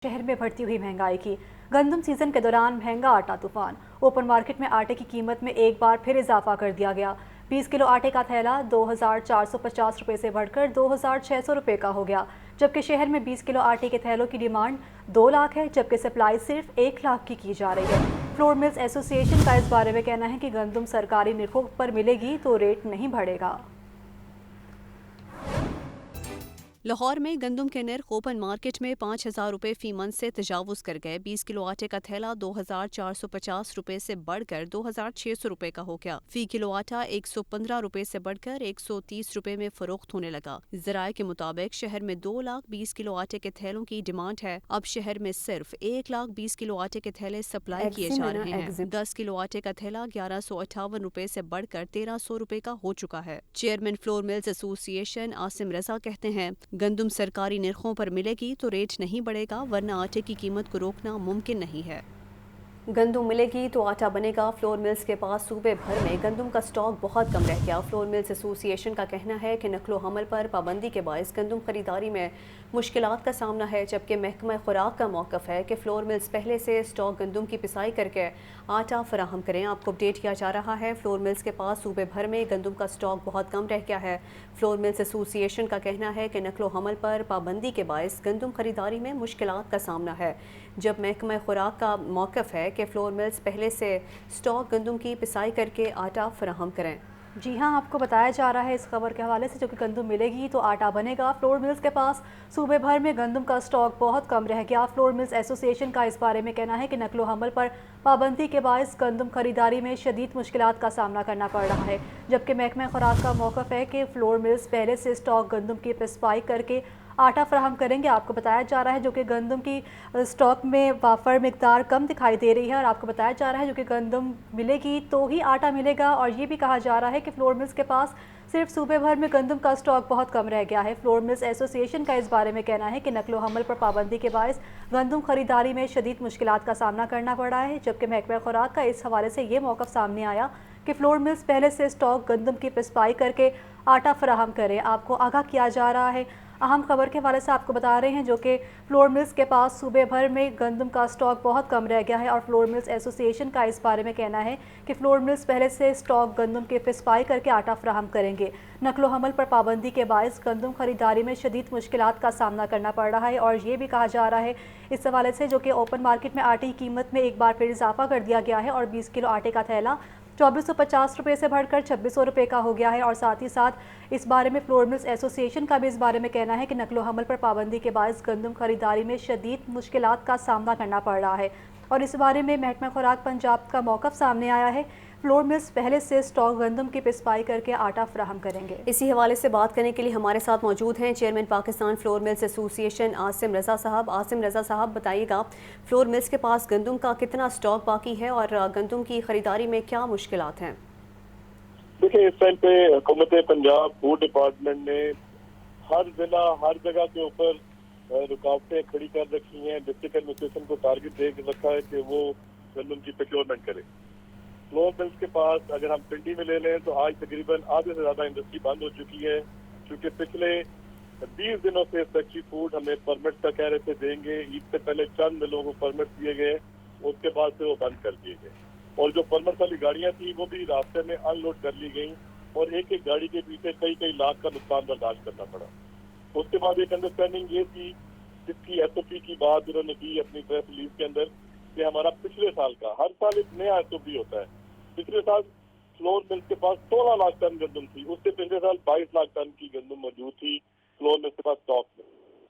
शहर में बढ़ती हुई महंगाई की गंदम सीजन के दौरान महंगा आटा तूफान। ओपन मार्केट में आटे की कीमत में एक बार फिर इजाफा कर दिया गया। 20 किलो आटे का थैला 2,450 रुपये से बढ़कर 2,600 रुपये का हो गया, जबकि शहर में 20 किलो आटे के थैलों की डिमांड 2 लाख है, जबकि सप्लाई सिर्फ 1 लाख की जा रही है। फ्लोर मिल्स एसोसिएशन का इस बारे में कहना है कि गंदम सरकारी निर्खों पर मिलेगी तो रेट नहीं बढ़ेगा। लाहौर में गंदम के नर्ख ओपन मार्केट में 5,000 रुपये फी मन से तजावुज़ कर गए। 20 किलो आटे का थैला 2,450 रुपये से बढ़कर 2,600 रुपये का हो गया। फी किलो आटा 115 रुपये से बढ़कर 130 रुपये में फरोख्त होने लगा। ज़राए के मुताबिक शहर में 2,20,000 किलो आटे के थैलों की डिमांड है। अब शहर में सिर्फ 1,20,000 किलो आटे के थैले सप्लाई किए जा रहे हैं। 10 किलो आटे का थैला 1,158 रुपये से बढ़कर 1,300 रुपये का हो चुका है। Chairman flour mills association Asim Raza कहते हैं, गंदम सरकारी निर्खों पर मिलेगी तो रेट नहीं बढ़ेगा, वरना आटे की कीमत को रोकना मुमकिन नहीं है। गंदम मिलेगी तो आटा बनेगा। फ्लोर मिल्स के पास सूबे भर में गंदम का स्टॉक बहुत कम रह गया। फ्लोर मिल्स एसोसिएशन का कहना है कि नकलो हमल पर पाबंदी के बायस गंदम खरीदारी में मुश्किलात का सामना है, जबकि महकमा खुराक का मौक़िफ़ है कि फ्लोर मिल्स पहले से स्टॉक गंदम की पिसाई करके आटा फराहम करें। आपको अपडेट किया जा रहा है, फ्लोर मिल्स के पास सूबे भर में गंदम का स्टॉक बहुत कम रह गया है। फ्लोर मिल्स एसोसिएशन का कहना है कि नकलो हमल पर पाबंदी के बायस गंदम खरीदारी में मुश्किलात का सामना है, जब महकमा खुराक का मौक़िफ़ है कि फ्लोर मिल्स पहले से स्टॉक गंदम की पिसाई करके आटा फराहम करें। जी हाँ, आपको बताया जा रहा है इस खबर के हवाले से, जो कि गंदम मिलेगी तो आटा बनेगा। फ्लोर मिल्स के पास सूबे भर में गंदम का स्टॉक बहुत कम रह गया। फ्लोर मिल्स एसोसिएशन का इस बारे में कहना है कि नकलो हमल पर पाबंदी के बायस गंदम खरीदारी में शदीद मुश्किलात का सामना करना पड़ रहा है, जबकि महकमा खुराक का मौक़िफ़ है कि फ्लोर मिल्स पहले से स्टॉक गंदम की पिसपाई करके आटा फराहम करेंगे। आपको बताया जा रहा है जो कि गंदम की स्टॉक में वाफर मिकदार कम दिखाई दे रही है, और आपको बताया जा रहा है जो कि गंदम मिलेगी तो ही आटा मिलेगा। और ये भी कहा जा रहा है कि फ्लोर मिल्स के पास सिर्फ सूबे भर में गंदम का स्टॉक बहुत कम रह गया है। फ्लोर मिल्स एसोसिएशन का इस बारे में कहना है कि नकलो हमल पर पाबंदी के बायस गंदम खरीदारी में शदीद मुश्किलात का सामना करना पड़ रहा है, जबकि महकमा खुराक का इस हवाले से ये मौक़िफ़ सामने आया कि फ्लोर मिल्स पहले से स्टॉक गंदम की पिसपाई करके आटा फराहम करें। आपको आगाह किया जा रहा है, अहम खबर के हवाले से आपको बता रहे हैं, जो कि फ्लोर मिल्स के पास सूबे भर में गंदम का स्टॉक बहुत कम रह गया है। और फ्लोर मिल्स एसोसिएशन का इस बारे में कहना है कि फ्लोर मिल्स पहले से स्टॉक गंदम के पिसपाई करके आटा फराहम करेंगे। नकलो हमल पर पाबंदी के बायस गंदम खरीदारी में शदीद मुश्किलात का सामना करना पड़ रहा है। और ये भी कहा जा रहा है इस हवाले से, जो कि ओपन मार्केट में आटे की कीमत में एक बार फिर इजाफा कर दिया गया है और 20 किलो आटे का थैला 2,450 रुपये से बढ़कर 2,600 रुपये का हो गया है। और साथ ही साथ इस बारे में फ्लोर मिल्स एसोसिएशन का भी इस बारे में कहना है कि नकलो हमल पर पाबंदी के बायस गंदम खरीदारी में शदीद मुश्किलात का सामना करना पड़ रहा है। और इस बारे में महकमा खुराक पंजाब का मौक़िफ़ सामने आया है, फ्लोर मिल्स पहले से स्टॉक गंदम की पिसपाई करके आटा फराहम करेंगे। इसी हवाले से बात करने के लिए हमारे साथ मौजूद हैं chairman Pakistan flour mills association Asim Raza sahab. Asim Raza साहब, बताइएगा, फ्लोर मिल्स के पास गंदम का कितना स्टॉक बाकी है और गंदम की खरीदारी में क्या मुश्किलात हैं? देखिए, इस टाइम पे हुकूमत पंजाब फूड डिपार्टमेंट ने हर जिला हर जगह के ऊपर रुकावटें खड़ी कर रखी हैं। डिस्ट्रिक्ट एडमिनिस्ट्रेशन को टारगेट दे रखा है कि वो गंदम की प्रोक्योरमेंट करे। फ्लोर मिल्स के पास अगर हम पिंडी में ले लें तो आज तकरीबन आधे से ज्यादा इंडस्ट्री बंद हो चुकी है, क्योंकि पिछले 20 दिनों से सेक्रेटरी फूड हमें परमिट का कह रहे थे देंगे। ईद से पहले चंद मिलों को परमिट दिए गए, उसके बाद से वो बंद कर दिए गए। और जो परमिट वाली गाड़ियां थी वो भी रास्ते में अनलोड कर ली गई और एक एक गाड़ी के पीछे कई कई लाख का नुकसान बर्दाश्त करना पड़ा। उसके बाद एक अंडरस्टैंडिंग ये थी, जिसकी SOP की बात उन्होंने की अपनी प्रेस रिलीज के अंदर, कि हमारा पिछले साल का, हर साल एक नया SOP होता है। पिछले साल फ्लोर मिल्स के पास 16 लाख टन गंदम थी, उससे पिछले साल 22 लाख टन की गंदम मौजूद थी फ्लोर मिल्स के पास स्टॉक में।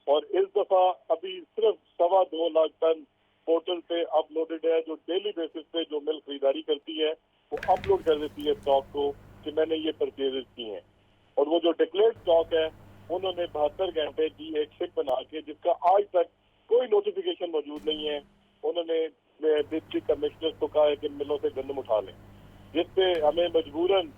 और इस दफा अभी सिर्फ 2.25 लाख टन पोर्टल पे अपलोडेड है, जो डेली बेसिस पे जो मिल खरीदारी करती है वो अपलोड कर देती है स्टॉक को कि मैंने ये परचेजेस की हैं। और वो जो डिक्लेयर्ड स्टॉक है उन्होंने 72 घंटे की एक शिप बना के, जिसका आज तक कोई नोटिफिकेशन मौजूद नहीं है, उन्होंने डिस्ट्रिक्ट कमिश्नर को कहा है कि मिलों से गंदम उठा लें, जिससे हमें मजबूरन,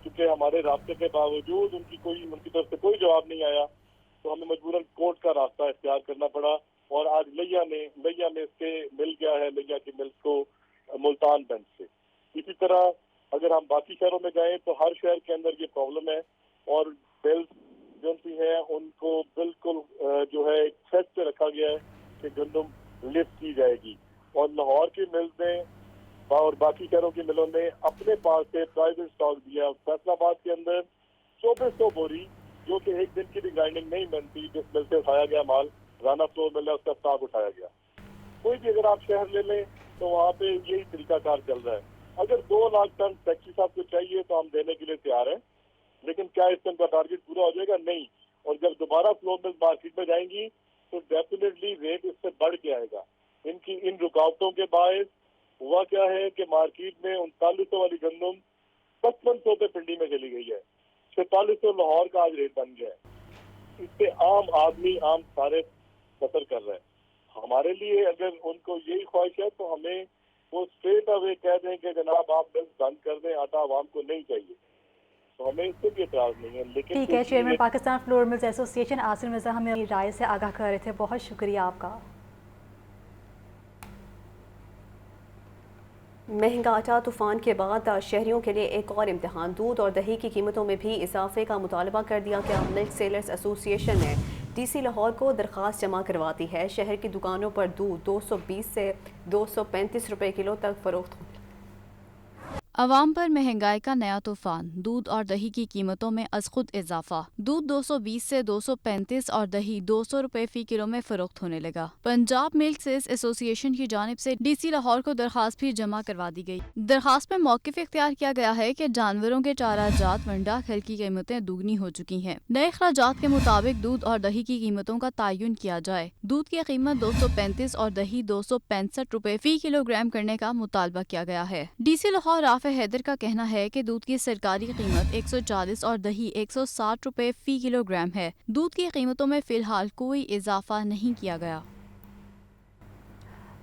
क्योंकि हमारे रास्ते के बावजूद उनकी तरफ से कोई जवाब नहीं आया, तो हमें मजबूरन कोर्ट का रास्ता इख्तियार करना पड़ा। और आज लैया में इसके मिल गया है, लैया की मिल्स को मुल्तान बेंच से। इसी तरह अगर हम बाकी शहरों में गए तो हर शहर के अंदर ये प्रॉब्लम है। और बिल्स जो सी हैं उनको बिल्कुल जो है सेट पे रखा गया है कि गंदम लिफ्ट की जाएगी। और लाहौर की मिल्स ने और बाकी शहरों की मिलों ने अपने पास से प्राइवेट स्टॉक दिया। फैसलाबाद के अंदर 2400 बोरी, जो कि एक दिन की भी ग्राइंडिंग नहीं बनती, जिस मिल से उठाया गया माल, राना फ्लोर मिल है, उसका स्टॉक उठाया गया। कोई भी अगर आप शहर ले लें तो वहाँ पे यही तरीकाकार चल रहा है। अगर 2 लाख टन फैक्ट्री साहब को चाहिए तो हम देने के लिए तैयार हैं, लेकिन क्या इस टन का टारगेट पूरा हो जाएगा? नहीं। और जब दोबारा फ्लोर मिल मार्केट में जाएंगी तो डेफिनेटली रेट इससे बढ़ के आएगा। इन रुकावटों के बायस हुआ क्या है कि मार्केट में 3900 वाली गंदम 5500 पे पिंडी में चली गई है, 4600 लाहौर का आज रेट बन गया है। इससे आम आदमी, आम सारे सफर कर रहे हैं। हमारे लिए अगर उनको यही ख्वाहिश है तो हमें वो स्ट्रेट अवे कह दें कि जनाब आप बस बंद कर दें, आटा आवाम को नहीं चाहिए, तो हमें इससे भी एतराज नहीं है। लेकिन ठीक है, chairman Pakistan flour mills association Asim Mirza हमें अपनी राय से आगाह कर रहे थे, बहुत शुक्रिया आपका। महंगा आटा तूफान के बाद शहरियों के लिए एक और इम्तिहान। दूध और दही की कीमतों में भी इजाफे का मुतालबा कर दिया गया। मिल्क सेलर्स एसोसिएशन ने डीसी लाहौर को दरख्वास्त जमा करवाती है। शहर की दुकानों पर दूध 220 से 235 रुपए किलो तक फरोख्त। अवाम पर महंगाई का नया तूफान। दूध और दही की कीमतों में अज खुद इजाफा। दूध 220 से 235 और दही 200 रुपए फी किलो में फरोख्त होने लगा। पंजाब मिल्क सेल्स एसोसिएशन की जानिब से डीसी लाहौर को दरखास्त भी जमा करवा दी गई। दरखास्त में मौकिफ इख्तियार किया गया है कि जानवरों के चारा जात वंडा खल की कीमतें दुगनी हो चुकी हैं। नए अखराजात के मुताबिक दूध और दही की कीमतों का तयन किया जाए। दूध की कीमत 235 और दही 265 रुपए फी किलोग्राम करने का मुतालबा किया गया है। डीसी लाहौर हैदर का कहना है कि दूध की सरकारी कीमत 140 और दही 160 रुपए फी किलोग्राम है। दूध की कीमतों में फिलहाल कोई इजाफा नहीं किया गया।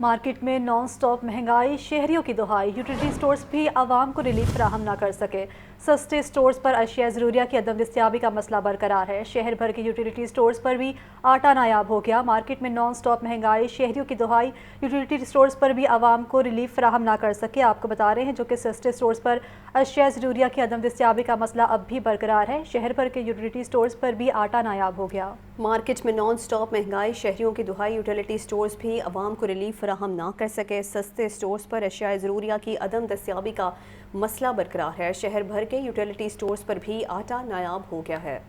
मार्केट में नॉन स्टॉप महंगाई, शहरियों की दुहाई। यूटिलिटी स्टोर्स भी आवाम को रिलीफ फराहम न कर सके। सस्ते स्टोर्स पर अशिया ज़रूरिया की अदम दस्तियाबी का मसला बरकरार है। शहर भर के यूटिलिटी स्टोर्स पर भी आटा नायाब हो गया। मार्केट में नॉन स्टॉप महंगाई, शहरियों की दुहाई। यूटिलिटी स्टोर्स पर भी आवाम को रिलीफ फराहम ना कर सके। आपको बता रहे हैं जो कि सस्ते स्टोर्स पर अशिया ज़रूरिया की अदम दस्तियाबी का मसला अब भी बरकरार है। शहर भर के यूटिलिटी स्टोर्स पर भी आटा नायाब हो गया। मार्केट में नॉन स्टॉप महंगाई, शहरियों की दुहाई। यूटिलिटी स्टोर्स भी आवाम को रिलीफ फराहम ना कर सके। सस्ते स्टोर्स पर अशिया ज़रूरिया की अदम दस्तियाबी का मसला बरकरार है। शहर भर के यूटिलिटी स्टोर्स पर भी आटा नायाब हो गया है।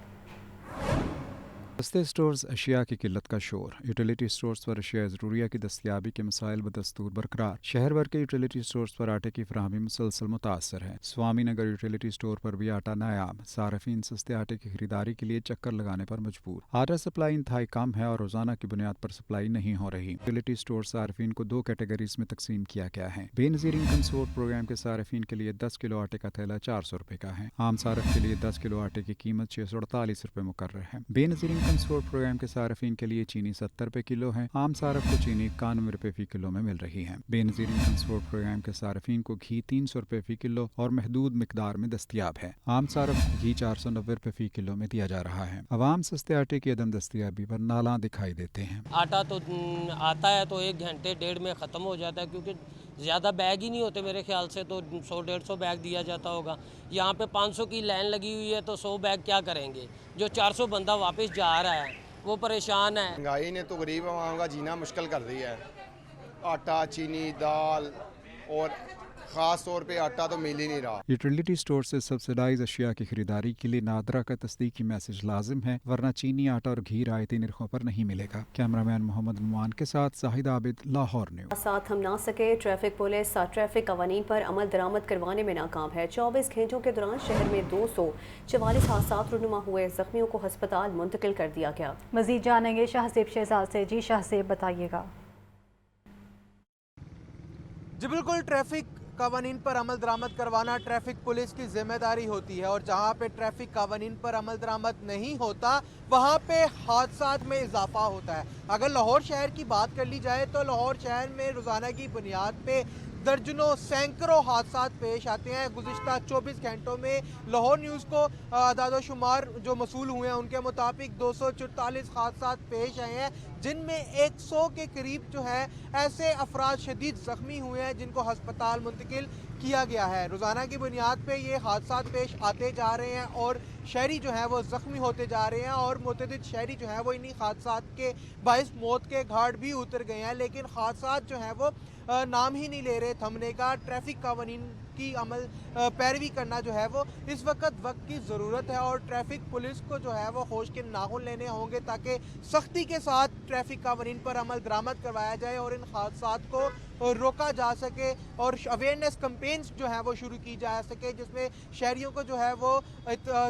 सस्ते स्टोर्स अशिया की किल्लत का शोर। यूटिलिटी स्टोर्स पर अशिया ज़रूरिया की दस्तियाबी के मसाइल बदस्तूर बरकरार। शहर भर के यूटिलिटी स्टोर्स पर आटे की फराहमी मुसलसल मुतासर है। स्वामी नगर यूटिलिटी स्टोर पर भी आटा नायाब। सार्फिन सस्ते आटे की खरीदारी के लिए चक्कर लगाने पर मजबूर। आटा सप्लाई इंतहाई कम है और रोजाना की बुनियाद पर सप्लाई नहीं हो रही। यूटिलिटी स्टोर सार्फिन को 2 कैटेगरीज में तकसीम किया गया है। बेनजीर इनकम सपोर्ट प्रोग्राम के सार्फिन के लिए 10 किलो आटे का थैला 400 रुपए का है। आम सार्फ के लिए 10 किलो आटे की कीमत 648 रुपए मुकर्रर है। बेनजीर इनकम सपोर्ट प्रोग्राम के सार्फिन के लिए चीनी 70 रुपए किलो है। आम सार्फ को चीनी 91 रुपए फी किलो में मिल रही है। बेनजीर इनकम सपोर्ट प्रोग्राम के सार्फिन को घी 300 रुपए फी किलो और महदूद मिकदार में दस्तियाब है। आम सार्फ को घी 490 रुपए फी किलो में दिया जा रहा है। अवाम सस्ते आटे की अदम दस्तियाबी पर नाला दिखाई देते हैं। आटा तो आता है तो 1 घंटे 1.5 में ख़त्म हो जाता है, क्योंकि ज़्यादा बैग ही नहीं होते मेरे ख्याल से, तो 100-150 बैग दिया जाता होगा। यहाँ पे 500 की लाइन लगी हुई है तो 100 बैग क्या करेंगे? जो 400 बंदा वापस जा रहा है वो परेशान है। महंगाई ने तो गरीब आवाम का जीना मुश्किल कर दिया है। आटा, चीनी, दाल और ख़ास तौर पे आटा तो मिल ही नहीं रहा। यूटिलिटी स्टोर से सब्सिडाइज अशिया की खरीदारी के लिए नादरा का तस्दीकी मैसेज लाजिम है, वरना चीनी, आटा और घी रायती निर्खों पर नहीं मिलेगा। कैमरामैन मोहम्मद नुमान के साथ जाहिद आबिद, लाहौर न्यूज़। साथ हम ना सके। ट्रैफिक पुलिस ट्रैफिक कवानीन पर अमल दरामद करवाने में नाकाम है। 24 घंटों के दौरान शहर में 244 हादसात रुनुमा हुए। जख्मियों को अस्पताल मुंतकिल कर दिया गया। मजीद जानेंगे शाहजेब शहजाद से। जी शाहजेब, बताइएगा। जी बिल्कुल, ट्रैफिक कवानीन पर अमल दरामद करवाना ट्रैफिक पुलिस की जिम्मेदारी होती है, और जहां पे ट्रैफिक कवानीन पर अमल दरामद नहीं होता वहां पे हादसात में इजाफा होता है। अगर लाहौर शहर की बात कर ली जाए तो लाहौर शहर में रोज़ाना की बुनियाद पे दर्जनों सैकड़ों हादसात पेश आते हैं। गुज़िश्ता 24 घंटों में लाहौर न्यूज़ को आदाद शुमार जो मसूल हुए हैं उनके मुताबिक 244 हादसात पेश आए हैं, जिनमें 100 के करीब जो है ऐसे अफराद शदीद ज़ख्मी हुए हैं जिनको हस्पताल मुंतकिल किया गया है। रोज़ाना की बुनियाद पे ये हादसा पेश आते जा रहे हैं और शहरी जो है वो ज़ख्मी होते जा रहे हैं और मुतअद्दिद शहरी जो है वो इन्हीं हादसात के बाइस मौत के घाट भी उतर गए हैं, लेकिन हादसात जो हैं वो नाम ही नहीं ले रहे थमने का। ट्रैफिक कानून की अमल पैरवी करना जो है वो इस वक्त की ज़रूरत है और ट्रैफिक पुलिस को जो है वो होश के नाखून लेने होंगे ताकि सख्ती के साथ ट्रैफिक कानून पर अमल दरामद करवाया जाए और इन हादसात को रोका जा सके और अवेयरनेस कैंपेन्स जो है वो शुरू की जा सके, जिसमें शहरियों को जो है वो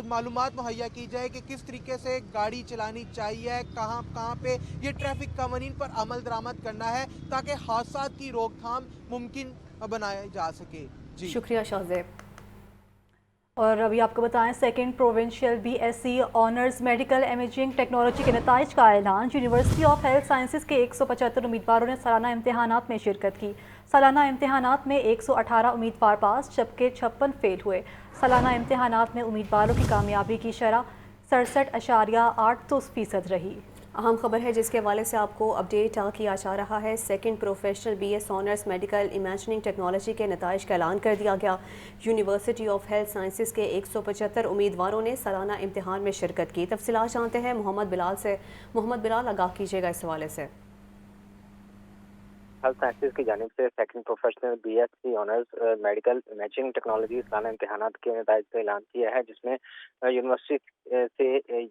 मालूमात मुहैया की जाए कि किस तरीके से गाड़ी चलानी चाहिए, कहाँ पे ये ट्रैफिक कानून पर अमल दरामद करना है ताकि हादसात की रोकथाम मुमकिन बनाया जा सके। जी शुक्रिया शाहजेब। और अभी आपको बताएं, second provincial BSc honours medical imaging technology के नताइज का ऐलान। यूनिवर्सिटी ऑफ हेल्थ साइंसेज के 175 उम्मीदवारों ने सालाना इम्तहानात में शिरकत की। सालाना इम्तहानात में 118 उम्मीदवार पास जबकि 56 फेल हुए। सालाना इम्तहानात में उम्मीदवारों की कामयाबी की शरह 67.82% रही। अहम खबर है जिसके हवाले से आपको अपडेट किया जा रहा है। Second professional BS honours medical imaging technology के नताइज का ऐलान कर दिया गया। यूनिवर्सिटी ऑफ हेल्थ साइंसेज के 175 उम्मीदवारों ने सालाना इम्तिहान में शिरकत की। तफसीलात जानते हैं मोहम्मद बिलाल से। मोहम्मद बिलाल, आगाह कीजिएगा इस हवाले से। हेल्थ साइंसेज की जानिब से second professional BSc honours medical imaging technology सालाना इम्तहानात के नताइज का ऐलान किया है, जिसमें यूनिवर्सिटी से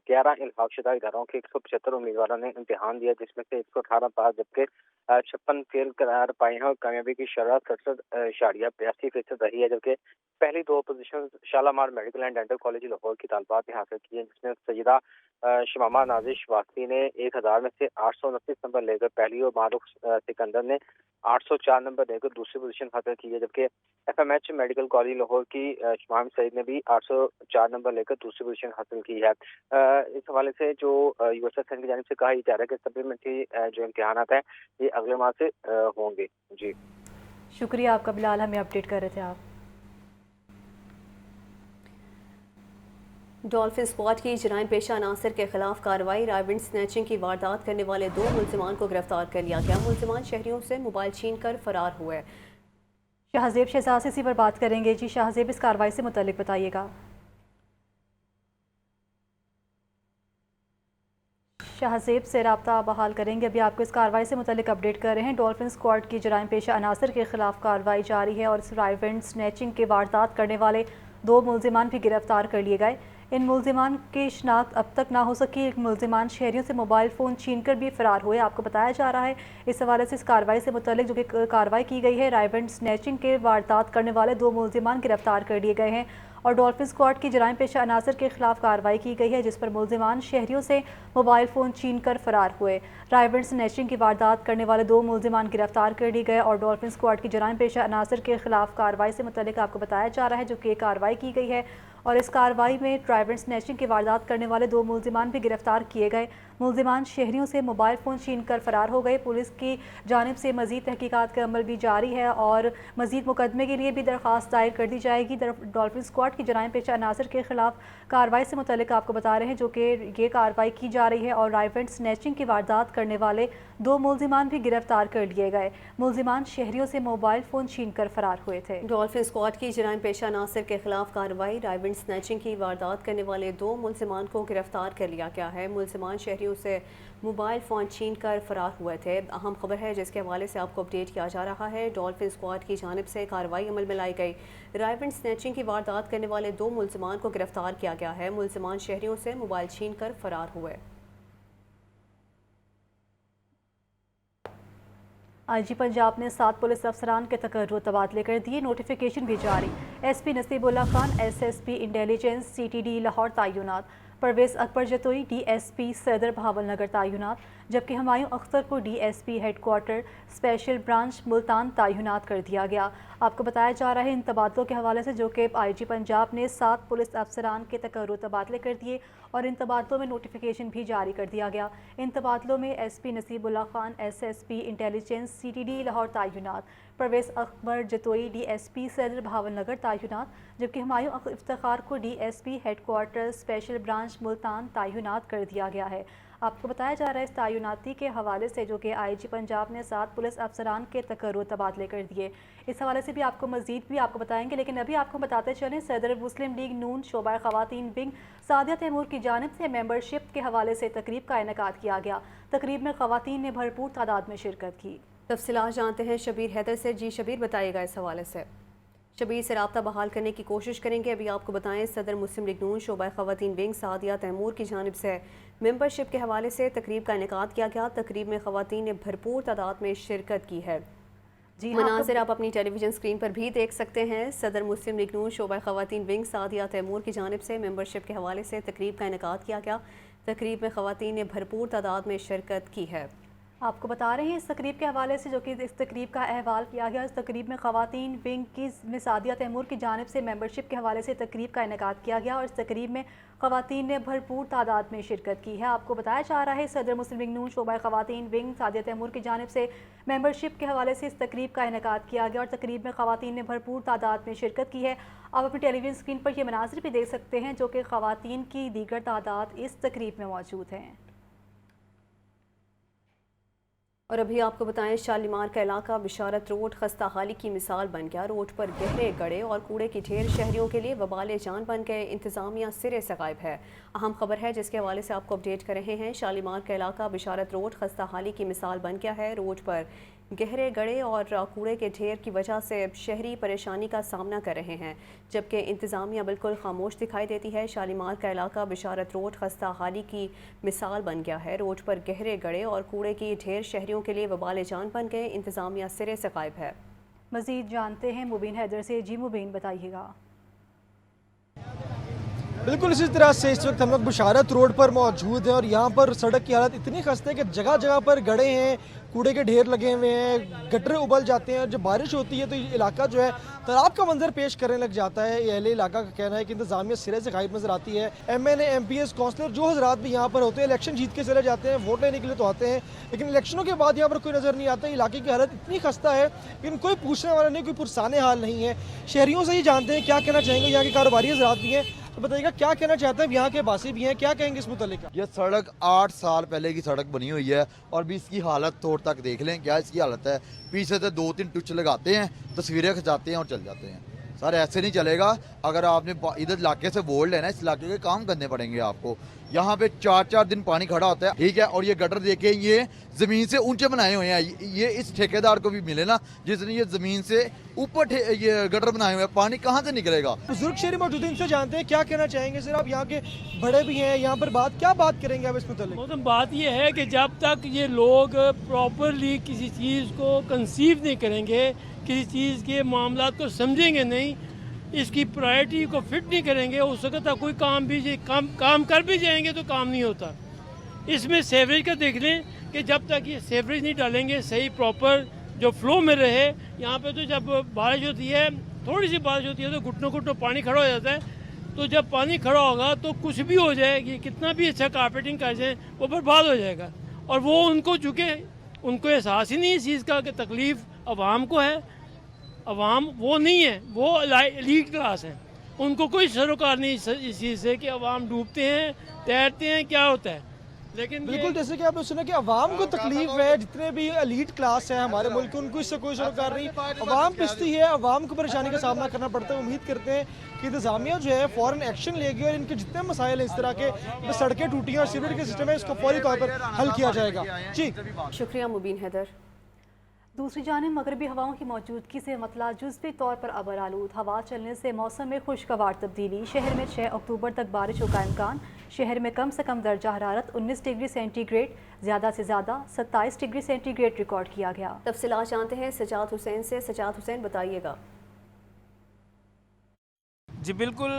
11 इल्हाकशुदा इदारों के 175 उम्मीदवारों ने इम्तिहान दिया, जिसमें से 118 पास जबकि 56 फेल करार पाए हैं और कामयाबी की शरह 67.82% रही है। जबकि पहली दो position Shalamar medical and dental college Lahore की तालबात ने हासिल की है, जिसमें सैयदा शमामा नाजिश वास्ती ने 1000 में से 829 नंबर लेकर पहली और मारूफ सिकंदर ने 804 नंबर लेकर दूसरी पोजीशन हासिल की है। जबकि एफएमएच मेडिकल कॉलेज लाहौर की शमाम सईद ने भी 804 नंबर लेकर दूसरी पोजीशन हासिल की है। इस हवाले से जो यूएसएसएन की जानिब से कहा जा रहा है कि सप्लीमेंट्री जो इम्तिहानात है ये अगले माह से होंगे। जी शुक्रिया आपका बिलाल, हमें अपडेट कर रहे थे आप। डॉल्फिन स्क्वाड की जराइम पेशा अनासर के खिलाफ कार्रवाई। राइविंड स्नैचिंग की वारदात करने वाले 2 मुलजिमान को गिरफ्तार कर लिया गया। मुलजिमान शहरियों से मोबाइल छीन कर फरार हुए। शाहजेब शहजाद इसी पर बात करेंगे। जी शाहजेब, इस कार्रवाई से मुतल्लिक बताइएगा। शाहजेब से रब्ता बहाल करेंगे। अभी आपको इस कार्रवाई से मुतल्लिक अपडेट कर रहे हैं। डॉल्फिन स्क्वाड की जराइम पेशा अनासर के खिलाफ कार्रवाई जारी है और इस राइविंड स्नैचिंग की वारदात करने वाले 2 मुलजिमान भी गिरफ्तार कर लिए गए। इन मुलजिमान की शिनाख्त अब तक ना हो सकी। एक मुलजिमान शहरियों से मोबाइल फ़ोन छीनकर भी फ़रार हुए। आपको बताया जा रहा है इस हवाले से इस कार्रवाई से मुतल्लिक जो कि कार्रवाई की गई है, राइवेंड स्नैचिंग के वारदात करने वाले 2 मुलजिमान गिरफ्तार कर लिए गए हैं और डॉल्फिन स्क्वाड की जराइम पेशा अनासर के खिलाफ कार्रवाई की गई है, जिस पर मुलजिमान शहरियों से मोबाइल फ़ोन छीन कर फरार हुए। राइवेंड स्नैचिंग की वारदात करने वाले 2 मुलजिमान गिरफ्तार कर लिए गए और डॉल्फिन स्क्वाड की जराइम पेशा अनासर के खिलाफ कार्रवाई से मुतल्लिक आपको बताया जा रहा है जो कि कार्रवाई की गई है और इस कार्रवाई में राइवेंड स्नैचिंग की वारदात करने वाले 2 मुलजिमान भी गिरफ्तार किए गए। मुलजिमान शहरियों से मोबाइल फ़ोन छीन कर फरार हो गए। पुलिस की जानिब से मज़ीद तहकीकात का अमल भी जारी है और मज़ीद मुकदमे के लिए भी दरख्वास्त दायर कर दी जाएगी। डॉल्फिन स्क्वाड की जराइम पेशा अनासर के खिलाफ कार्रवाई से मुतल्लिक आपको बता रहे हैं जो कि ये कार्रवाई की जा रही है और राइवेंड स्नैचिंग की वारदात करने वाले 2 मुलजिमान भी गिरफ्तार कर लिए गए। मुलजिमान शहरियों से मोबाइल फ़ोन छीन कर फरार हुए थे। डॉल्फिन स्क्वाड की जराइम पेशा अनासर के खिलाफ कार्रवाई। राइवेंड स्नैचिंग की वारदात करने वाले 2 मुलजिमान को गिरफ्तार कर लिया गया है। मुलजिमान शहरियों से मोबाइल फ़ोन छीन कर फरार हुए थे। अहम खबर है जिसके हवाले से आपको अपडेट किया जा रहा है। डॉल्फिन स्क्वाड की जानिब से कार्रवाई अमल में लाई गई। राइवेंड स्नैचिंग की वारदात करने वाले 2 मुलजिमान को गिरफ्तार किया गया है। मुलजिमान शहरियों से मोबाइल छीन कर फरार हुए। आईजी पंजाब ने 7 पुलिस अफसरान के तकर्रुर तबादले कर दिए। नोटिफिकेशन भी जारी। SP Naseebullah Khan SSP intelligence CTD Lahore तैनात। परवेज़ अकबर जतोई डीएसपी सदर बहावलनगर तैनात, जबकि हुमायूं अख्तर को DSP headquarter special branch Multan तैनात कर दिया गया। आपको बताया जा रहा है इन तबादलों के हवाले से जो कि आईजी पंजाब ने 7 पुलिस अफसरान के तकर्रुर तबादले कर दिए और इन तबादलों में नोटिफिकेशन भी जारी कर दिया गया। इन तबादलों में SP Naseebullah Khan SSP intelligence CTD Lahore तैनात, परवेज़ अकबर जतोई डीएसपी सदर बहावलनगर तैनात, जबकि हुमायूं इफ्तिखार को DSP headquarter special branch Multan तैनात कर दिया गया है। आपको बताया जा रहा है इस तैनाती के हवाले से जो कि आईजी पंजाब ने 7 पुलिस अफसरान के तकर्रुर तबादले कर दिए। इस हवाले से भी आपको मज़ीद भी आपको बताएंगे, लेकिन अभी आपको बताते चलें सदर मुस्लिम लीग नून शोबा ख़वातीन विंग सादिया तैमूर की जानिब से मेंबरशिप के हवाले से तकरीब का इनेकाद किया गया। तकरीब में ख़वातीन ने भरपूर तादाद में शिरकत की। तफसीलात जानते हैं शबीर हैदर से। जी शबीर, बताइएगा इस हवाले से। शबीर से रब्ता बहाल करने की कोशिश करेंगे। अभी आपको बताएं सदर मुस्लिम लीग नून शोबा ख़वातीन विंग सादिया तैमूर की जानिब से मेंबरशिप के हवाले से तकरीब का इनेकाद किया गया। तकरीब में ख़वातीन ने भरपूर तादाद में शिरकत की है। जी मनाज़िर आप अपनी टेलीविज़न स्क्रीन पर भी देख सकते हैं। सदर मुस्लिम लीग नून शोबा ख़वातीन विंग सादिया तैमूर की जानिब से मेंबरशिप के हवाले से तकरीब का इनेकाद किया गया। तकरीब में ख़वातीन ने भरपूर तादाद में शिरकत की है। आपको बता रहे हैं इस तकरीब के हवाले से जो कि इस तकरीब का अहवाल किया गया। इस तकरीब में ख़वातीन विंग की में सादिया तैमूर की जानिब से मेंबरशिप के हवाले से तकरीब का इनेकाद किया गया और इस तकरीब में ख़वातीन ने भरपूर तादाद में शिरकत की है। आपको बताया जा रहा है सदर मुस्लिम लीग नून शोबा ख़वातीन विंग सादिया तैमूर की जानिब से मेंबरशिप के हवाले से इस तकरीब का इनेकाद किया गया और तकरीब में ख़वातीन ने भरपूर तादाद में शिरकत की है। आप अपनी टेलीविज़न स्क्रीन पर ये मनाज़िर भी देख सकते हैं जो कि ख़वातीन की दीगर तादाद इस तकरीब में मौजूद हैं। और अभी आपको बताएं शालीमार का इलाका बिशारत रोड खस्ता हाली की मिसाल बन गया। रोड पर गहरे गड़े और कूड़े की ढेर शहरियों के लिए वबाल जान बन गए। इंतज़ामिया सिरे से गायब है। अहम खबर है जिसके हवाले से आपको अपडेट कर रहे हैं। शालीमार का इलाका बिशारत रोड खस्ता हाली की मिसाल बन गया है। रोड पर गहरे गड़े और कूड़े के ढेर की वजह से शहरी परेशानी का सामना कर रहे हैं, जबकि इंतज़ामिया बिल्कुल खामोश दिखाई देती है। शालीमार का इलाका बिशारत रोड खस्ता हाली की मिसाल बन गया है। रोड पर गहरे गड़े और कूड़े की ढेर शहरियों के लिए वबाल जान बन गए। इंतज़ामिया सिरे से गायब है। मज़ीद जानते हैं मुबीन हैदर से। जी मुबीन, बताइएगा। बिल्कुल इसी तरह से इस वक्त हम लोग बिशारत रोड पर मौजूद हैं और यहाँ पर सड़क की हालत इतनी खस्ता है कि जगह जगह पर गड्ढे हैं, कूड़े के ढेर लगे हुए हैं, गटर उबल जाते हैं और जब बारिश होती है तो ये इलाका जो है तालाब का मंजर पेश करने लग जाता है। ये अहले इलाका का कहना है कि इंतज़ामिया सिरे से गायब नजर आती है। MNA MPS काउंसलर जो हजरात भी यहाँ पर होते हैं इलेक्शन जीत के चले जाते हैं, वोट लेने के लिए तो आते हैं, लेकिन इलेक्शनों के बाद यहाँ पर कोई नज़र नहीं आता। इलाके की हालत इतनी खस्ता है लेकिन कोई पूछने वाला नहीं, कोई पुरसाने हाल नहीं है। शहरियों से ही जानते हैं क्या कहना चाहेंगे। यहाँ के कारोबारी हजरात भी हैं, तो बताइएगा क्या कहना चाहते हैं। यहाँ के बासी भी हैं, क्या कहेंगे इस मुतालिक? ये सड़क 8 साल पहले की सड़क बनी हुई है और भी इसकी हालत तोड़ तक देख लें क्या इसकी हालत है। पीछे से 2-3 टुच लगाते हैं, तस्वीरें खिंचाते हैं और चल जाते हैं। सर ऐसे नहीं चलेगा। अगर आपने इधर इलाके से वोट लेना है, इस इलाके के काम करने पड़ेंगे आपको। यहाँ पे 4-4 दिन पानी खड़ा होता है, ठीक है। और ये गटर देखे ये जमीन से ऊंचे बनाए हुए हैं। ये इस ठेकेदार को भी मिले ना जिसने ये जमीन से ऊपर ये गटर बनाए हुए हैं, पानी कहाँ से निकलेगा। बुजुर्ग शहरी मौजूद इनसे जानते हैं क्या कहना चाहेंगे। सर आप यहाँ के बड़े भी हैं, यहाँ पर क्या बात करेंगे आप इस मुतालिक? मतलब बात ये है कि जब तक ये लोग प्रॉपरली किसी चीज़ को कंसीव नहीं करेंगे, किसी चीज़ के मामलात को समझेंगे नहीं, इसकी प्रायोरिटी को फिट नहीं करेंगे, उस वक्त तक कोई काम कर भी जाएंगे तो काम नहीं होता। इसमें सेवरेज का देख लें कि जब तक ये सेवरेज नहीं डालेंगे सही प्रॉपर जो फ्लो में रहे। यहाँ पे तो जब बारिश होती है, थोड़ी सी बारिश होती है तो घुटनों पानी खड़ा हो जाता है। तो जब पानी खड़ा होगा तो कुछ भी हो जाएगी, कितना भी अच्छा कारपेटिंग कर जाए वो बर्बाद हो जाएगा। और वो उनको चूँकि उनको एहसास ही नहीं इस चीज़ का कि तकलीफ़ अवाम को है। अवाम वो नहीं है, वो एलीट क्लास है, उनको कोई सरोकार नहीं इस चीज़ से कि अवाम डूबते हैं, तैरते हैं, क्या होता है। लेकिन बिल्कुल जैसे कि आपने सुना कि अवाम को तकलीफ है, जितने भी एलीट क्लास है हमारे मुल्क उनको इससे कोई सरोकार नहीं। अवाम पिसती है, अवाम को परेशानी का सामना करना पड़ता है। उम्मीद करते हैं कि इंतजामिया जो है फ़ौरन एक्शन लेगी और इनके जितने मसाइल हैं इस तरह के, सड़कें टूटी हैं और सीवरेज के सिस्टम है, इसको फौरी तौर पर हल किया जाएगा। जी शुक्रिया मुबीन हैदर। दूसरी जानिब मगरबी हवाओं की मौजूदगी से मतला जुज़वी तौर पर अबर आलूद हवा चलने से मौसम में खुशगवार तब्दीली। शहर में 6 अक्टूबर तक बारिशों का इम्कान। शहर में कम से कम दर्जा हरारत 19 डिग्री सेंटीग्रेड, ज़्यादा से ज़्यादा 27 डिग्री सेंटीग्रेड रिकॉर्ड किया गया। तफसीलात जानते हैं सजाद हुसैन से। सजाद हुसैन बताइएगा। जी बिल्कुल,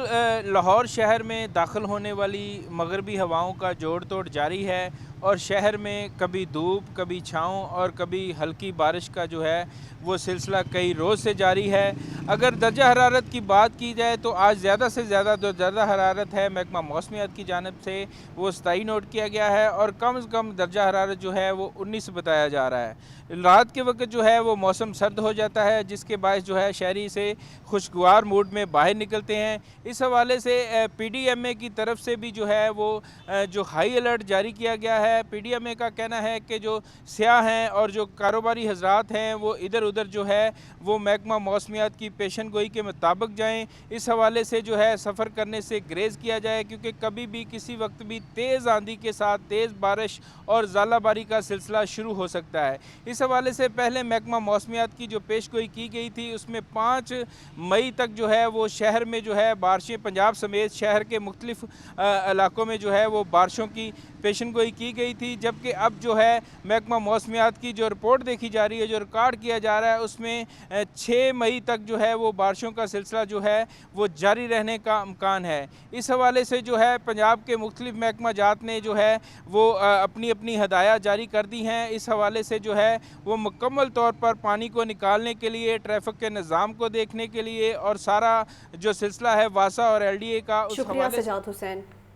लाहौर शहर में दाखिल होने वाली मगरबी हवाओं का जोड़ तोड़ जारी है और शहर में कभी धूप, कभी छाँव और कभी हल्की बारिश का जो है वो सिलसिला कई रोज़ से जारी है। अगर दर्जा हरारत की बात की जाए तो आज ज़्यादा से ज़्यादा जो दर्जा हरारत है महकमा मौसमियात की जानिब से वो 27 नोट किया गया है और कम से कम दर्जा हरारत जो है वो 19 बताया जा रहा है। रात के वक्त जो है वो मौसम सर्द हो जाता है जिसके बायस जो है शहरी से खुशगवार मूड में बाहर निकलते हैं। इस हवाले से PDMA की तरफ से भी जो है वो जो हाई अलर्ट जारी किया गया है है। PDMA का कहना है कि जो सियाह हैं और जो कारोबारी हजरात हैं वो इधर उधर जो है वो महकमा मौसमियात की पेशन गोई के मुताबिक जाएँ। इस हवाले से जो है सफ़र करने से ग्रेज़ किया जाए, क्योंकि कभी भी किसी वक्त भी तेज़ आंधी के साथ तेज़ बारिश और ज़ालाबारी का सिलसिला शुरू हो सकता है। इस हवाले से पहले महकमा मौसमियात की जो पेशगोई की गई थी उसमें 5 मई तक जो है वो शहर में जो है बारिशें, पंजाब समेत शहर के मुख्तलिफ इलाकों में जो है वो बारिशों की पेशन गोई की गई थी। जबकि अब जो है महकमा मौसमियात की जो रिपोर्ट देखी जा रही है, जो रिकॉर्ड किया जा रहा है, उसमें 6 मई तक जो है वो बारिशों का सिलसिला जो है वो जारी रहने का इम्कान है। इस हवाले से जो है पंजाब के मुख्तलिफ महकमा जात ने जो है वो अपनी अपनी हदायत जारी कर दी हैं। इस हवाले से जो है वो मुकम्मल तौर पर पानी को निकालने के लिए, ट्रैफिक के निज़ाम को देखने के लिए और सारा जो सिलसिला है वासा और LDA का, उस शुक्रिया हवाले सजाद हुसैन।